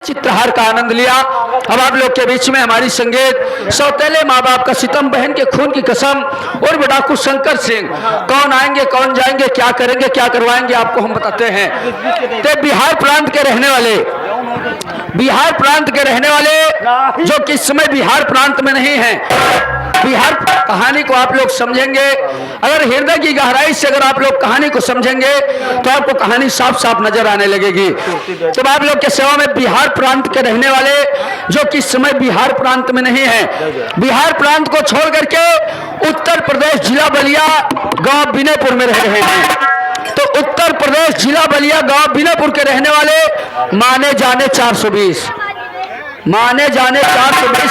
चित्रहार का आनंद लिया। अब आप लोग के बीच में हमारी संगीत सौतेले माँ बाप का सितम, बहन के खून की कसम और डाकू शंकर सिंह, कौन आएंगे कौन जाएंगे, क्या करेंगे क्या करवाएंगे, आपको हम बताते हैं। तो बिहार प्रांत के रहने वाले जो कि इस समय बिहार प्रांत में नहीं है, बिहार कहानी को आप लोग समझेंगे, अगर हृदय की गहराई से अगर आप लोग कहानी को समझेंगे तो आपको कहानी साफ साफ नजर आने लगेगी। तो आप लोग के सेवा में बिहार प्रांत के रहने वाले जो कि इस समय बिहार प्रांत में नहीं है, बिहार प्रांत को छोड़ करके उत्तर प्रदेश जिला बलिया गांव बिनेपुर में रह रहे हैं। तो उत्तर प्रदेश जिला बलिया गांव बिनेपुर के रहने वाले माने जाने 420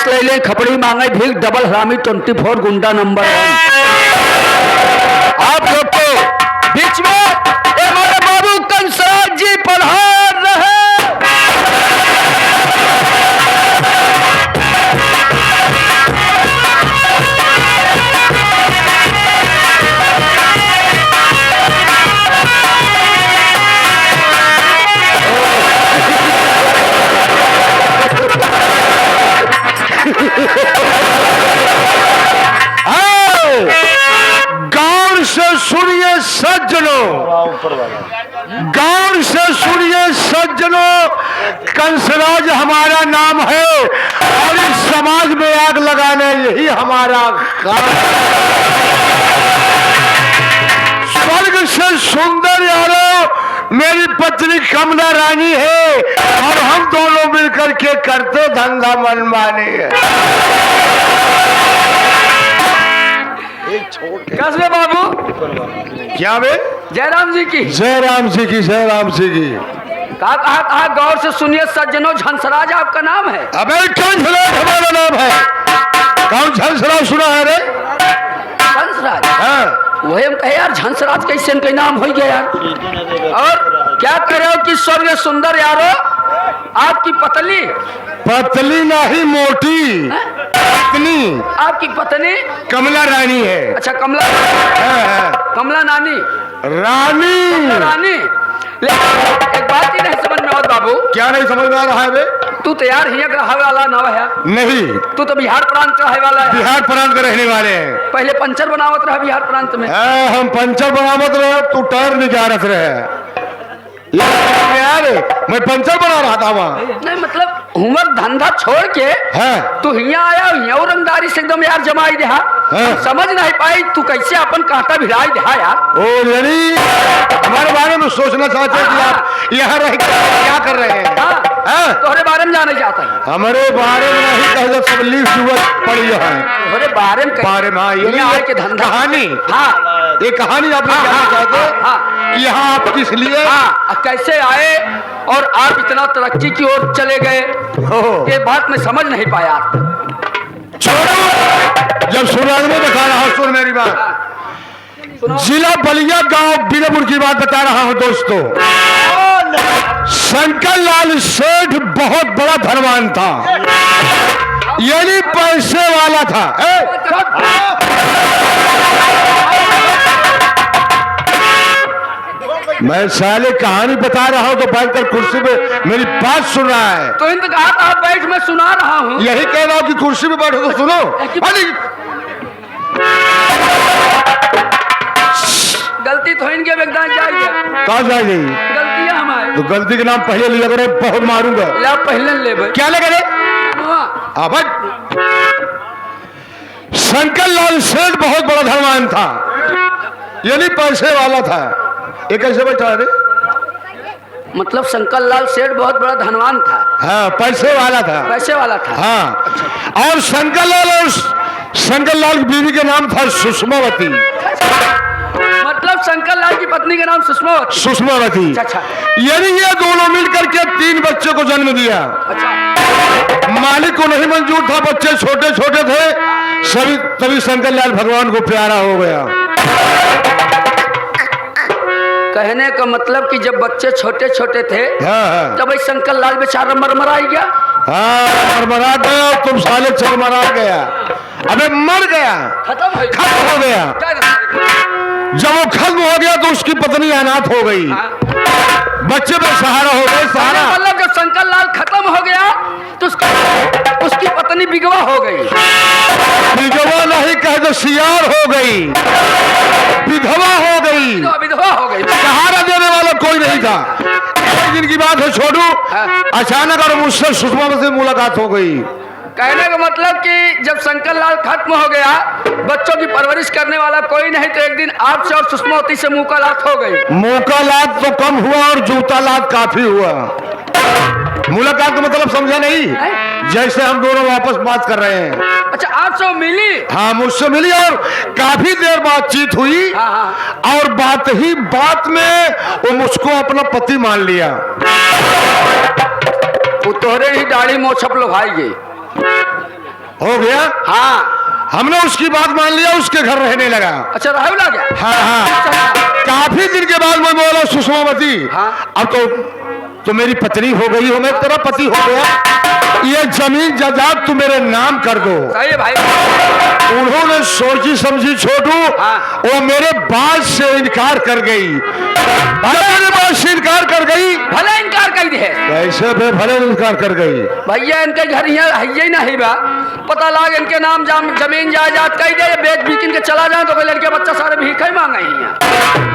ले ले खपड़ी मांगे भीख डबल हरामी 24 गुंडा नंबर 1। आप लोग के बीच में हमारे बाबू कंसराज जी पधार रहे। गौर से सुनिए सज्जनों, गौर से सुनिए सज्जनों, कंसराज हमारा नाम है और इस समाज में आग लगाना यही हमारा काम। स्वर्ग से सुंदर यारो मेरी पत्नी कमला रानी है और हम दोनों मिलकर के करते धंधा मनमानी है। कसबे बाबू क्या बे? जयराम जी की जय राम जी की, जय राम जी की। कहा गौर से सुनिए सज्जनों, झंसराज आपका नाम है। अबे झंसराज हमारा नाम है। कौन झंसराज सुना है रे? झंसराज? हाँ। वही हम कहे यार, झंसराज कैसे इनका नाम हो गया यार। और क्या कह रहे हो कि स्वर्ग सुंदर यारो आपकी पतली नहीं मोटी पत्नी, आपकी पत्नी कमला रानी है। अच्छा कमला, कमला नानी रानी। एक बात ही नहीं समझ में आवत बाबू। क्या नहीं समझ में आ रहा है बे? तू तो यार हिया रहे वाला ना है। नहीं, तू तो बिहार प्रांत का रहे वाला है। बिहार प्रांत के रहने वाले हैं। पहले पंचर बनावत रहा बिहार प्रांत में। हम पंचर बनावत रहे, तू टायर निकालत रहे। यार मैं पंचर बना रहा था वहाँ। नहीं मतलब उमर धंधा छोड़ के तू हिया आया, हिया रंगदारी से एकदम यार जमाई दहा। समझ नहीं पाई तू कैसे अपन कांटा भिड़ाई दहा यार। ओ यानी हमारे बारे में सोचना चाहते हैं कि आप यहाँ रह क्या कर रहे हैं? तोहरे बारे में जाने जाता है। हमारे बारे में नहीं कहते, सब लीफ जुवत पड़ी है। तोहरे बारे में ये आए के धंधा कहानी। हाँ, ये कहानी आप जानना चाहते कि यहाँ आप किस लिए, कैसे आए और आप इतना तरक्की की ओर चले गए, ये बात मैं समझ नहीं पाया। छोड़ो, जब सुनाने में बता रहा हूँ, सुन मेरी बात। जिला बलिया गांव बिनेपुर की बात बता रहा हूँ दोस्तों। शंकर लाल सेठ बहुत बड़ा धनवान था, यानी पैसे वाला था। मैं साले कहानी बता रहा हूँ तो बैठकर कुर्सी पे मेरी बात सुन रहा है। तो इन कहा था बैठ मैं सुना रहा हूँ। यही कह रहा हूँ कि कुर्सी पे बैठो तो सुनो। गलती तो इनके व्यक्ति जाएगी। कहाँ जाएगी? गलती है हमारी। तो गलती के नाम पहले ले लगे, बहुत मारूंगा। ले पहले ले भाई। क्या लगे रे? शंकर लाल सेठ बहुत बड़ा धनवान था, यानी पैसे वाला था। ये कैसे बैठा रे? मतलब शंकर लाल सेठ बहुत बड़ा धनवान था। हाँ, पैसे वाला था। पैसे वाला था। हाँ। अच्छा। और शंकर लाल की बीवी के नाम था सुषमावती। मतलब शंकर लाल की पत्नी का नाम सुषमावती। अच्छा। यानी ये दोनों मिलकर के 3 बच्चों को जन्म दिया। अच्छा। मालिक को नहीं मंजूर था, बच्चे छोटे छोटे थे, तभी शंकर लाल भगवान को प्यारा हो गया। कहने का मतलब कि जब बच्चे छोटे छोटे थे तब शंकर लाल बेचारा मरमरा गया। हाँ, मरमरा गया। तुम साले चरमरा गया। अबे मर गया, खत्म हो गया। जब वो खत्म हो गया तो उसकी पत्नी अनाथ हो गई। बच्चे पे सहारा हो गए, सहारा। मतलब जब शंकर लाल खत्म हो गया तो उसकी पत्नी विधवा हो गई। विधवा नहीं कह दो, सियार हो गई, विधवा हो गई, विधवा हो गई। सहारा देने वाला कोई नहीं था। एक दिन की बात है छोटू, अचानक और मुझसे सुषमा से मुलाकात हो गई। कहने का मतलब कि जब शंकर लाल खत्म हो गया, बच्चों की परवरिश करने वाला कोई नहीं, तो एक दिन आपसे और सुषमावती से मुलाकात हो गई। मुलाकात तो कम हुआ और जूता लात काफी हुआ। मुलाकात का मतलब समझा नहीं? जैसे हम दोनों वापस बात कर रहे हैं। अच्छा, आपसे वो मिली? हाँ, मुझसे मिली और काफी देर बातचीत हुई। और बात ही बात में वो मुझको अपना पति मान लिया। वो तोहरे ही दाढ़ी मोछप लो भाई गई हो गया। हाँ, हमने उसकी बात मान लिया, उसके घर रहने लगा। अच्छा, रहू लगा। हाँ हाँ। काफी दिन के बाद मैं बोला, सुषमावती, हाँ? अब तो मेरी पत्नी हो गई हो, मैं तेरा पति हो गया, ये जमीन जायदाद तू मेरे नाम कर दो। सही है भाई। उन्होंने सोची समझी छोटू, हाँ। वो मेरे बात से इनकार कर गई। मेरे बात से इनकार कर गई। भले इनकार कर दी है। कैसे बे भले इनकार कर गई? भैया इनके घर यहाँ है ही नहीं बा, पता लाग इनके नाम जमीन जायदाद कह दे, बेच बिकिन के चला जाए तो कोई लड़के बच्चा सारे भीख मांगा ही।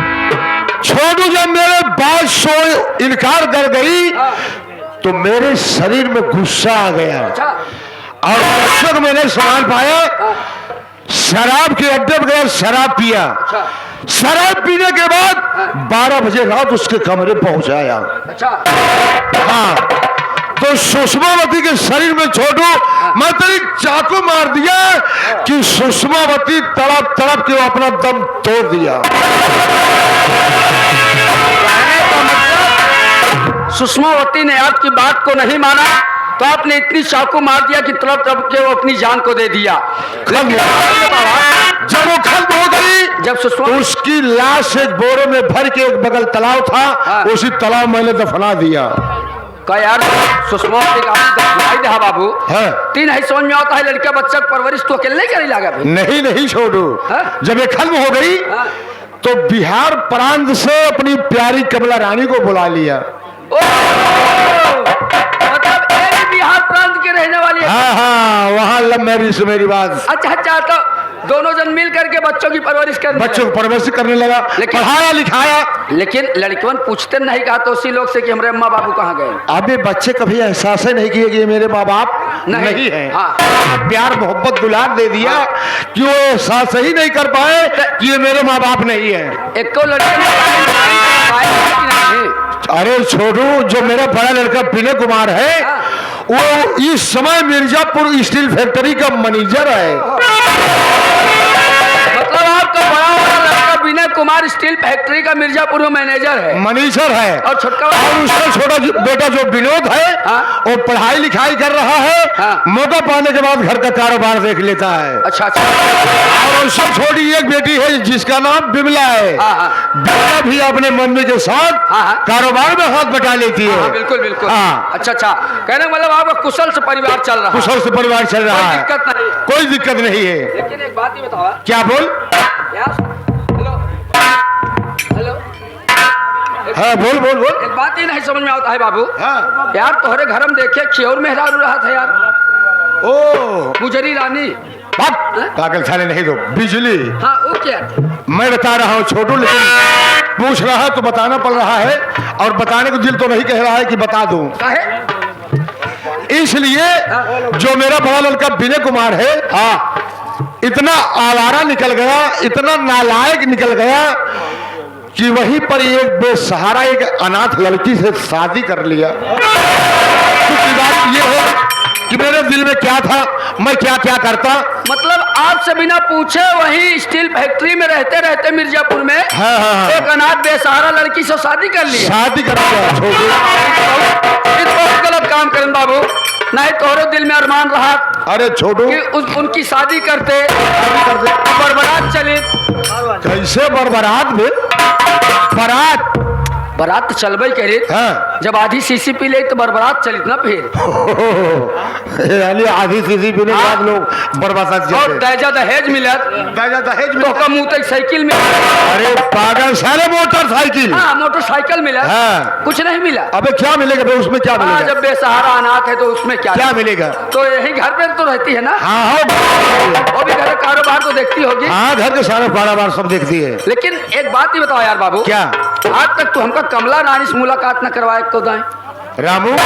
छोटू जब मेरे बात से इनकार कर गई तो मेरे शरीर में गुस्सा आ गया। अच्छा। और गुस्से को मैंने सामान पाया, शराब के अड्डे पर गया, शराब पिया। अच्छा। शराब पीने के बाद 12 बजे रात उसके कमरे पहुंचाया। अच्छा। हाँ, तो सुषमावती के शरीर में छोटू मैं तेरी चाकू मार दिया कि सुषमावती तड़प तड़प के अपना दम तोड़ दिया। सुषमावती ने आपकी बात को नहीं माना तो आपने इतनी चाकू मार दिया कि तड़प तड़प के वो अपनी जान को दे दिया। जब वो खत्म हो गई, जब सुषमा उसकी लाश एक बोरे में भर के एक बगल तालाब था, उसी तालाब मैंने दफना दिया। का यार सुषमावती का भाई दे बाबू है। तीन है समझ में आता है, लड़का बच्चा परवरिश तो अकेले करी लगा भाई। नहीं नहीं छोटू, जब ये खत्म हो गई तो बिहार प्रांत से अपनी प्यारी कमला रानी को बुला लिया। मतलब एक बिहार प्रांत के रहने वाली है। हाँ हाँ, वहाँ लव मैरिज से मेरी बात। अच्छा अच्छा, तो दोनों जन मिल करके बच्चों की परवरिश करने बच्चों को परवरिश करने लगा, पढ़ाया लिखाया। लेकिन लड़कियों पूछते नहीं कहा तो उसी लोग से कि हमारे अम्मा बाबू कहाँ गए। अभी बच्चे कभी एहसास ही नहीं किए कि ये मेरे माँ बाप नहीं है। हाँ। प्यार मोहब्बत दुलार दे दिया कि वो एहसास ही नहीं कर पाए कि ये मेरे माँ बाप नहीं है। एक को अरे छोटू, जो मेरा बड़ा लड़का विनय कुमार है वो इस समय मिर्जापुर स्टील फैक्ट्री का मैनेजर है। मतलब आपका बड़ा वाला लड़का विनय कुमार स्टील फैक्ट्री का मिर्जापुर में मैनेजर है। मैनेजर है। और छोटका और उसका छोटा बेटा जो विनोद है वो पढ़ाई लिखाई कर रहा है। मौका पाने के बाद घर का कारोबार देख लेता है। अच्छा अच्छा। और उससे छोटी एक बेटी है जिसका नाम बिमला है। बिमला भी अपने मम्मी के साथ कारोबार में हाथ बटा लेती है। बिल्कुल बिल्कुल। अच्छा अच्छा, कहने मतलब आपका कुशल से परिवार चल रहा है। कुशल से परिवार चल रहा है, दिक्कत नहीं, कोई दिक्कत नहीं है। लेकिन एक बात ही बताओ। क्या बोल? हेलो हेलो, हाँ बोल बोल बोल। एक बात ही नहीं समझ में आता है बाबू। हाँ। यार तोहरे घर में देखे खियोर मेहरारू रहा था यार। ओ गुजरी रानी पागल थाने नहीं दो बिजली। हाँ वो क्या? मैं बता रहा हूँ छोटू, लेकिन पूछ रहा है तो बताना पड़ रहा है और बताने को दिल तो नहीं कह रहा है कि बता दूं। इसलिए जो मेरा बड़ा लड़का विनय कुमार है, इतना आवारा निकल गया, इतना नालायक निकल गया कि वहीं पर एक बेसहारा एक अनाथ लड़की से शादी कर लिया। दूसरी बात ये है कि मेरे दिल में क्या था, मैं क्या क्या करता। मतलब आपसे बिना पूछे वही स्टील फैक्ट्री में रहते रहते मिर्जापुर में एक अनाथ बेसहारा लड़की से शादी कर ली। शादी कर लिया। बहुत गलत काम करें बाबू, नहीं तोहरे दिल में अरमान रहा। अरे छोटू, कि उनकी शादी करते बरबरात चली। कैसे बरबरात में? बारात बारात तो चलबे करे। हाँ। जब आधी शीशी पी ले तो बरबरात चलित ना फिर। यानी आधी सीधी पीने के बाद लोग बर्बाद और जाते। दहेजा दहेज मिलत दहेज तो का मुंह तक साइकिल मिला। अरे पागल सारे मोटरसाइकिल। हाँ मोटरसाइकिल मिला। हाँ। कुछ नहीं मिला। अबे क्या मिलेगा भाई, उसमें क्या हाँ, मिलेगा? जब बेसहारा अनाथ है तो उसमें क्या क्या मिलेगा? तो यही घर पे तो रहती है ना। हाँ हाँ वो भी घर का कारोबार तो देखती होगी। हाँ, घर के सारे कारोबार सब देखती है। लेकिन एक बात ही बताओ यार बाबू, क्या? आज तक तो हमका कमला रानी से मुलाकात न करवाए को दाएं। रामू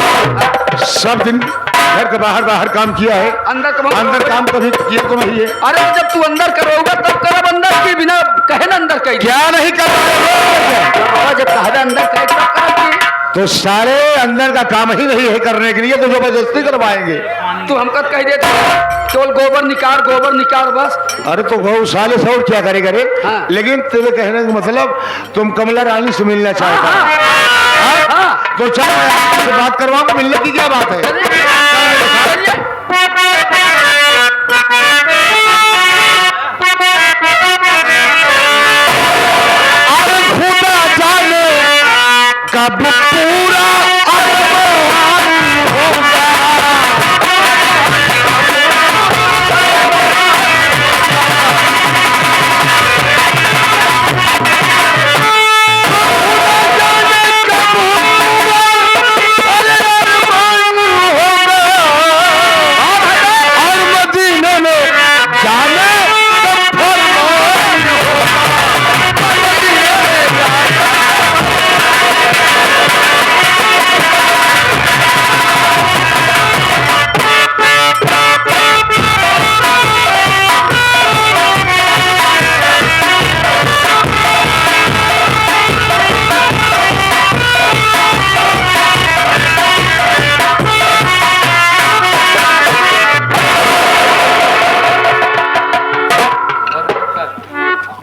सब दिन घर के बाहर काम किया है, अंदर काम कभी किया तो नहीं है। अरे जब तू अंदर करोगा तब करब अंदर के बिना कहे ना अंदर कही। क्या नहीं कर बाबा जब कहा अंदर कहे तब करब। तो सारे अंदर का काम ही नहीं है करने के लिए, तो जबरदस्ती करवाएंगे। तू हमका कह देता केवल गोबर निकाल बस। अरे तो गौशाले से और क्या करेगा रे? हाँ। लेकिन तेरे कहने का मतलब तुम कमला रानी से मिलना चाहते हो। हाँ, हाँ। तो चल मैं बात करवाऊंगा, मिलने की क्या बात है? चलिए। अरे खुदा जाने कब पूरा अरमान होगा।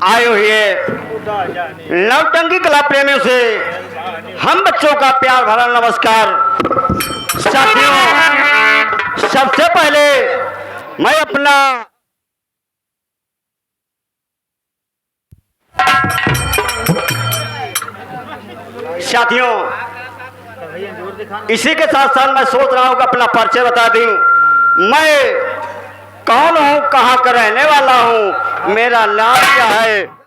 आए हुए नवटंकी कला प्रेमियों से हम बच्चों का प्यार भरा नमस्कार। साथियों, सबसे पहले मैं अपना साथियों इसी के साथ साथ मैं सोच रहा हूं कि अपना परिचय बता दूं। मैं कौन हूं, कहां का रहने वाला हूं, मेरा नाम क्या है।